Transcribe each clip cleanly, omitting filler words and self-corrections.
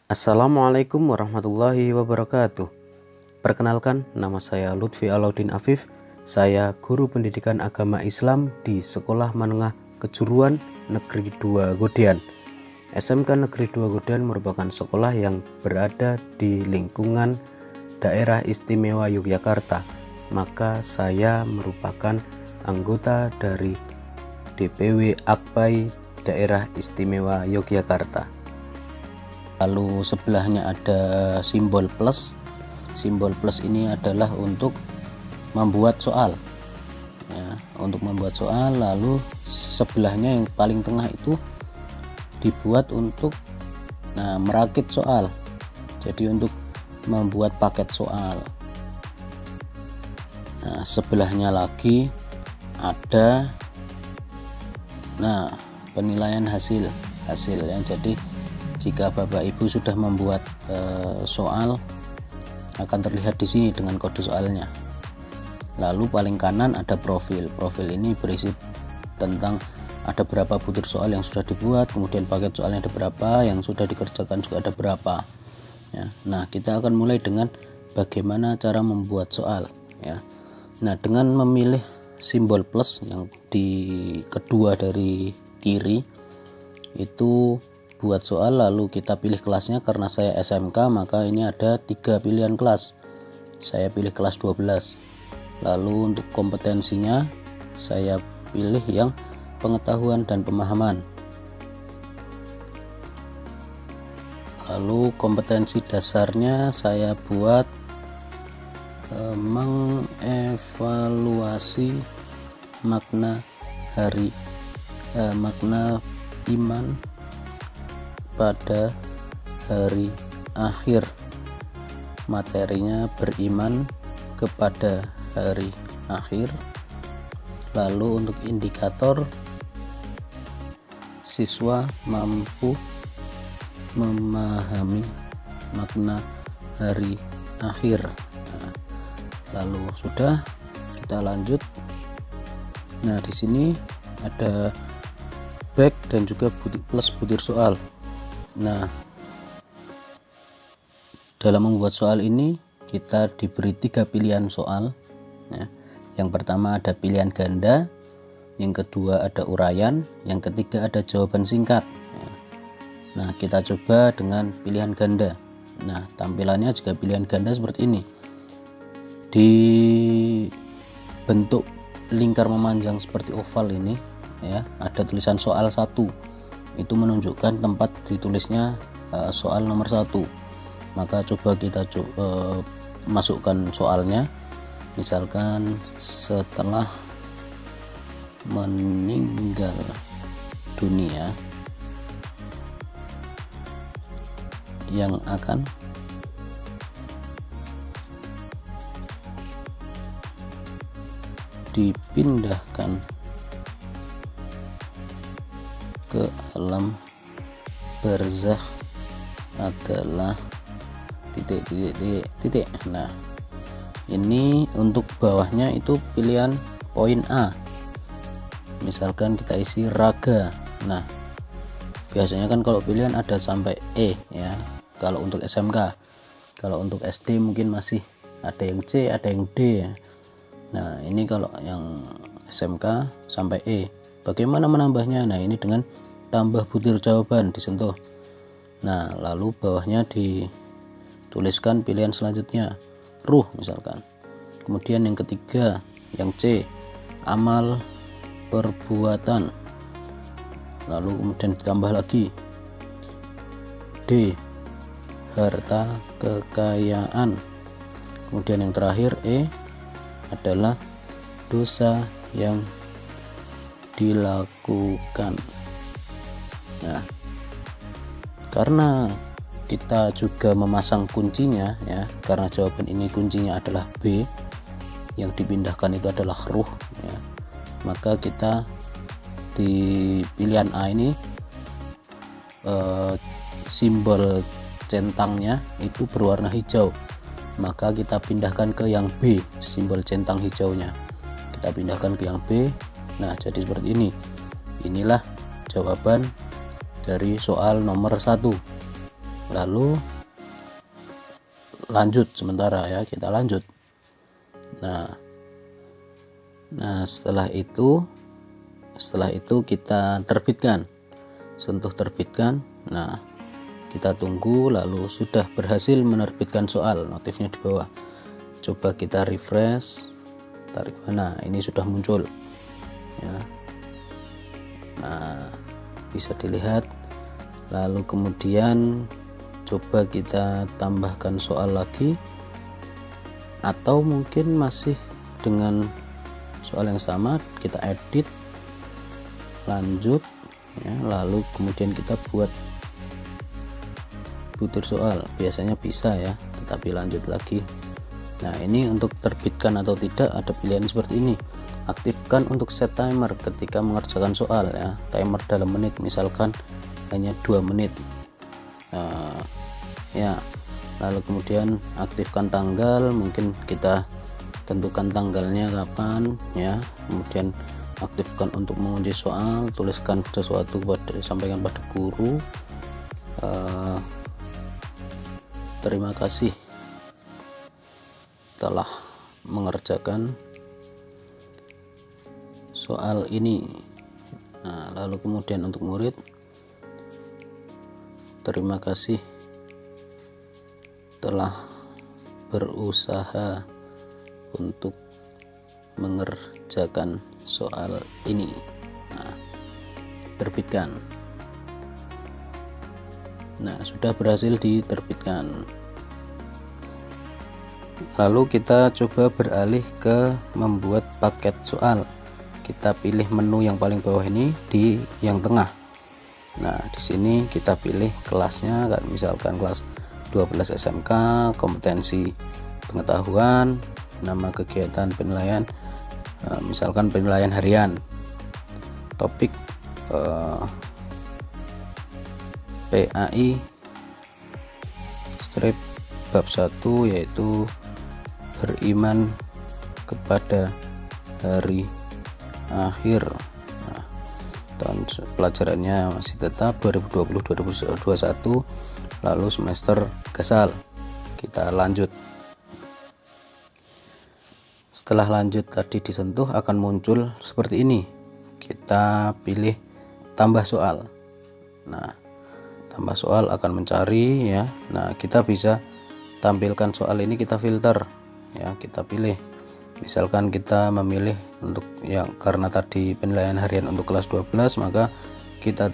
Assalamualaikum warahmatullahi wabarakatuh. Perkenalkan, nama saya Lutfi Alaudin Afif. Saya guru pendidikan agama Islam di Sekolah Menengah Kejuruan Negeri 2 Godean. SMK Negeri 2 Godean merupakan sekolah yang berada di lingkungan Daerah Istimewa Yogyakarta. Maka saya merupakan anggota dari DPW Akpai Daerah Istimewa Yogyakarta. Lalu sebelahnya ada simbol plus. Simbol plus ini adalah untuk membuat soal ya, untuk membuat soal. Lalu sebelahnya yang paling tengah itu dibuat untuk merakit soal, jadi untuk membuat paket soal. Sebelahnya lagi ada penilaian hasil yang jadi jika Bapak Ibu sudah membuat soal, akan terlihat di sini dengan kode soalnya. Lalu paling kanan ada profil. Profil ini berisi tentang ada berapa butir soal yang sudah dibuat, kemudian paket soalnya ada berapa, yang sudah dikerjakan juga ada berapa. Ya. Nah, kita akan mulai dengan bagaimana cara membuat soal. Ya. Nah, dengan memilih simbol plus yang di kedua dari kiri itu buat soal, lalu kita pilih kelasnya. Karena saya SMK maka ini ada 3 pilihan kelas, saya pilih kelas 12. Lalu untuk kompetensinya saya pilih yang pengetahuan dan pemahaman. Lalu kompetensi dasarnya saya buat mengevaluasi makna iman pada hari akhir. Materinya beriman kepada hari akhir. Lalu untuk indikator, siswa mampu memahami makna hari akhir. Lalu sudah, kita lanjut. Nah, di sini ada back dan juga plus butir soal. Nah, dalam membuat soal ini kita diberi 3 pilihan soal ya. Yang pertama ada pilihan ganda, yang kedua ada uraian, yang ketiga ada jawaban singkat ya. Nah, kita coba dengan pilihan ganda. Nah, tampilannya jika pilihan ganda seperti ini. Di bentuk lingkar memanjang seperti oval ini ya, ada tulisan soal 1. Itu menunjukkan tempat ditulisnya soal nomor 1. Maka coba kita masukkan soalnya. Misalkan setelah meninggal dunia yang akan dipindahkan ke alam barzakh adalah titik. Nah, ini untuk bawahnya itu pilihan poin A. Misalkan kita isi raga. Nah, biasanya kan kalau pilihan ada sampai E ya, kalau untuk SMK. Kalau untuk SD mungkin masih ada yang C, ada yang D ya. Nah, ini kalau yang SMK sampai E. Bagaimana menambahnya? Nah, ini dengan tambah butir jawaban disentuh. Nah, lalu bawahnya dituliskan pilihan selanjutnya, ruh misalkan. Kemudian yang ketiga, yang C, amal perbuatan. Lalu kemudian ditambah lagi D, harta kekayaan. Kemudian yang terakhir E adalah dosa yang dilakukan. Nah, karena kita juga memasang kuncinya ya, karena jawaban ini kuncinya adalah B, yang dipindahkan itu adalah ruh ya, maka kita di pilihan A ini simbol centangnya itu berwarna hijau, maka kita pindahkan ke yang B, simbol centang hijaunya kita pindahkan ke yang B. Nah, jadi seperti ini. Inilah jawaban dari soal nomor 1. lalu lanjut sementara ya, kita lanjut. Nah setelah itu kita terbitkan, sentuh terbitkan. Nah kita tunggu, lalu sudah berhasil menerbitkan soal, notifnya di bawah. Coba kita refresh, tarik mana, ini sudah muncul ya. Nah bisa dilihat. Lalu kemudian coba kita tambahkan soal lagi, atau mungkin masih dengan soal yang sama, kita edit, lanjut ya, lalu kemudian kita buat butir soal, biasanya bisa ya, tetapi lanjut lagi. Nah ini untuk terbitkan atau tidak ada pilihan seperti ini. Aktifkan untuk set timer ketika mengerjakan soal ya, timer dalam menit, misalkan hanya 2 menit ya. Lalu kemudian aktifkan tanggal, mungkin kita tentukan tanggalnya kapan ya. Kemudian aktifkan untuk menguji soal, tuliskan sesuatu sampaikan pada guru, terima kasih telah mengerjakan soal ini. Nah, lalu kemudian untuk murid, terima kasih telah berusaha untuk mengerjakan soal ini. Nah, terbitkan. Nah sudah berhasil diterbitkan. Lalu kita coba beralih ke membuat paket soal. Kita pilih menu yang paling bawah ini di yang tengah. Nah di sini kita pilih kelasnya, misalkan kelas 12 SMK, kompetensi pengetahuan, nama kegiatan penilaian, misalkan penilaian harian, topik PAI strip bab 1 yaitu beriman kepada hari akhir. Nah, tahun pelajarannya masih tetap 2020-2021, lalu semester gasal. Kita lanjut. Setelah lanjut tadi disentuh akan muncul seperti ini. Kita pilih tambah soal. Nah tambah soal akan mencari ya. Nah kita bisa tampilkan soal ini, kita filter ya, kita pilih. Misalkan kita memilih untuk yang karena tadi penilaian harian untuk kelas 12, maka kita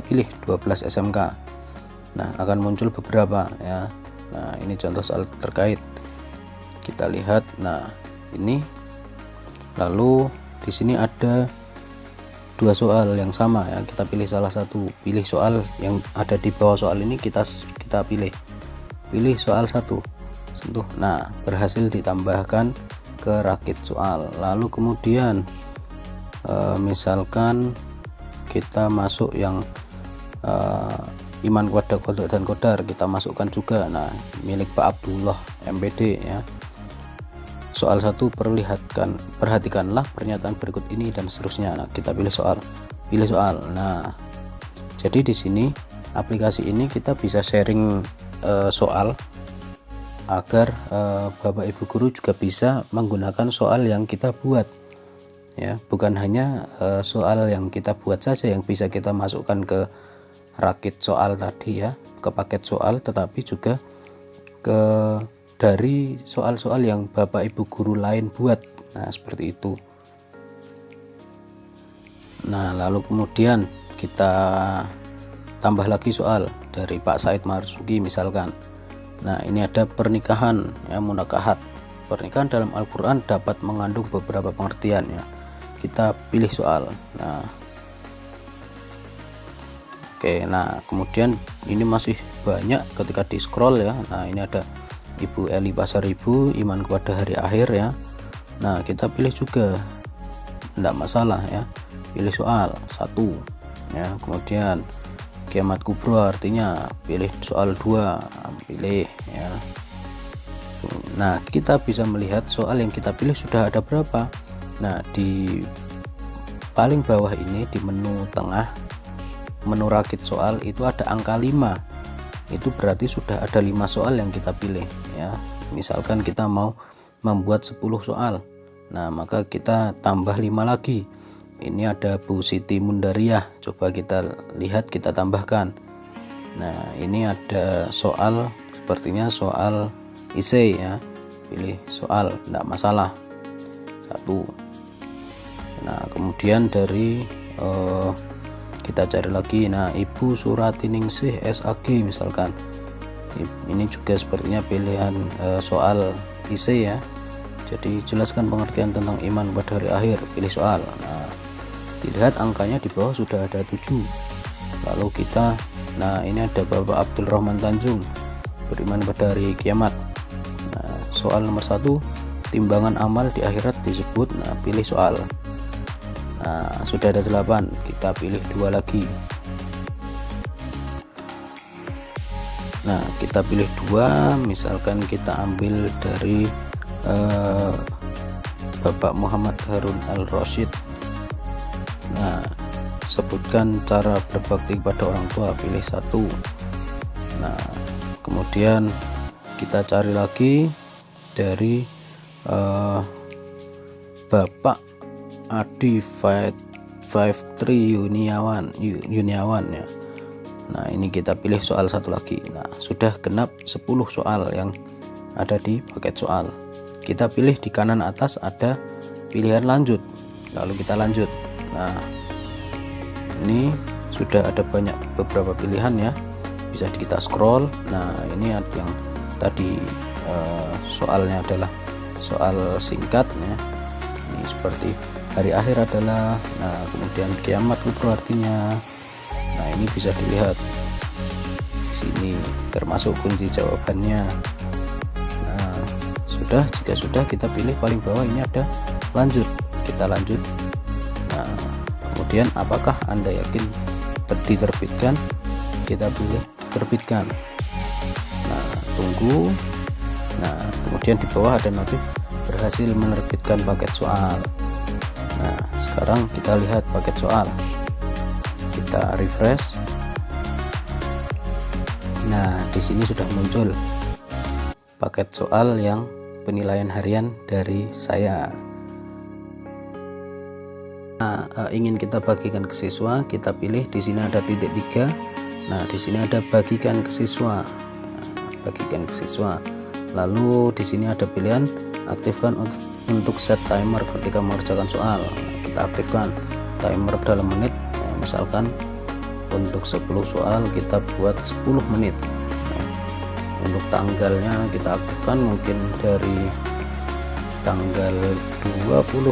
pilih 12 SMK. Nah akan muncul beberapa ya. Nah ini contoh soal terkait, kita lihat. Nah ini lalu di sini ada 2 soal yang sama ya, kita pilih salah satu. Pilih soal yang ada di bawah soal ini, kita pilih soal 1, sentuh. Nah berhasil ditambahkan ke rakit soal. Lalu kemudian misalkan kita masuk yang iman kepada kodok dan kodar, kita masukkan juga. Nah milik Pak Abdullah MPD ya. Soal 1, perhatikanlah pernyataan berikut ini dan seterusnya. Nah kita pilih soal. Nah jadi di sini aplikasi ini kita bisa sharing soal agar Bapak Ibu guru juga bisa menggunakan soal yang kita buat ya, bukan hanya soal yang kita buat saja yang bisa kita masukkan ke rakit soal tadi ya, ke paket soal, tetapi juga dari soal-soal yang Bapak Ibu guru lain buat. Nah seperti itu. Nah lalu kemudian kita tambah lagi soal dari Pak Said Marzuki misalkan. Nah ini ada pernikahan ya, munakahat. Pernikahan dalam Al-Quran dapat mengandung beberapa pengertian ya. Kita pilih soal. Nah oke, nah kemudian ini masih banyak ketika di scroll ya. Nah ini ada Ibu Eli Pasaribu, iman kepada hari akhir ya. Nah kita pilih juga, tidak masalah ya, pilih soal 1 ya. Kemudian kiamat kubro artinya pilih soal 2, pilih ya. Nah kita bisa melihat soal yang kita pilih sudah ada berapa. Nah di paling bawah ini di menu tengah, menu rakit soal itu ada angka 5 itu berarti sudah ada 5 soal yang kita pilih ya. Misalkan kita mau membuat 10 soal, nah maka kita tambah 5 lagi. Ini ada Bu Siti Mundariah, coba kita lihat, kita tambahkan. Nah ini ada soal, sepertinya soal isei ya, pilih soal, tidak masalah, 1. Nah kemudian dari kita cari lagi. Nah Ibu Suratiningsih SAG misalkan, ini juga sepertinya pilihan soal isei ya. Jadi jelaskan pengertian tentang iman pada hari akhir, pilih soal. Nah dilihat angkanya di bawah sudah ada 7. Lalu kita, nah ini ada Bapak Abdul Rahman Tanjung, beriman pada hari kiamat. Nah soal nomor 1, timbangan amal di akhirat disebut. Nah pilih soal. Nah sudah ada 8, kita pilih 2 lagi. Nah kita pilih 2, misalkan kita ambil dari Bapak Muhammad Harun Al-Rasyid. Nah sebutkan cara berbakti kepada orang tua, pilih 1. Nah kemudian kita cari lagi dari Bapak Adi 53 Yuniawan ya. Nah ini kita pilih soal 1 lagi. Nah sudah genap 10 soal yang ada di paket soal. Kita pilih di kanan atas ada pilihan lanjut, lalu kita lanjut. Nah ini sudah ada beberapa pilihan ya, bisa kita scroll. Nah ini ada yang tadi soalnya adalah soal singkat ya. Ini seperti hari akhir adalah, nah kemudian kiamat kubra artinya. Nah ini bisa dilihat di sini termasuk kunci jawabannya. Nah jika sudah kita pilih paling bawah ini ada lanjut, kita lanjut. Nah kemudian apakah Anda yakin diterbitkan, kita pilih terbitkan. Nah tunggu. Nah kemudian di bawah ada notif berhasil menerbitkan paket soal. Nah sekarang kita lihat paket soal, kita refresh. Nah di sini sudah muncul paket soal yang penilaian harian dari saya. Nah ingin kita bagikan ke siswa, kita pilih di sini ada titik 3. Nah di sini ada bagikan ke siswa. Bagikan ke siswa. Lalu di sini ada pilihan aktifkan untuk set timer ketika mengerjakan soal. Kita aktifkan timer dalam menit. Nah, misalkan untuk 10 soal kita buat 10 menit. Nah, untuk tanggalnya kita aktifkan mungkin dari tanggal 23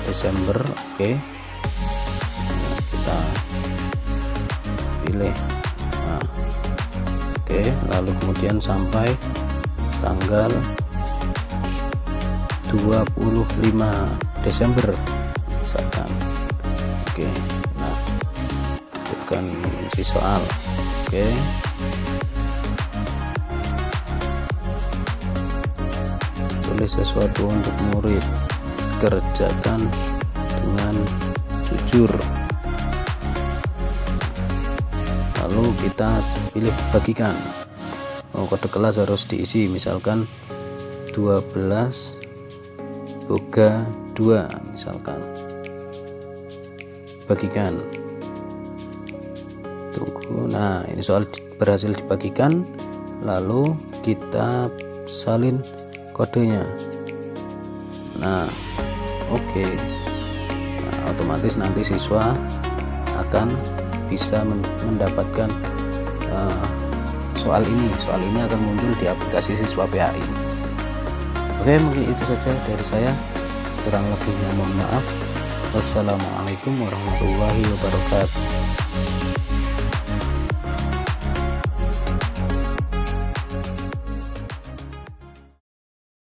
Desember. Oke. Nah, kita pilih. Nah, oke, lalu kemudian sampai tanggal 25 Desember misalkan. Oke, nah aktifkan kunci soal. Oke, tulis sesuatu untuk murid, kerjakan dengan jujur. Lalu kita pilih bagikan. Kode kelas harus diisi, misalkan 12 boga 2 misalkan. Bagikan. Tunggu. Nah ini soal berhasil dibagikan, lalu kita salin kodenya. Nah oke. Nah, otomatis nanti siswa akan bisa mendapatkan soal ini akan muncul di aplikasi Siswa PAI. Oke, mungkin itu saja dari saya, kurang lebihnya mohon maaf. Wassalamualaikum warahmatullahi wabarakatuh.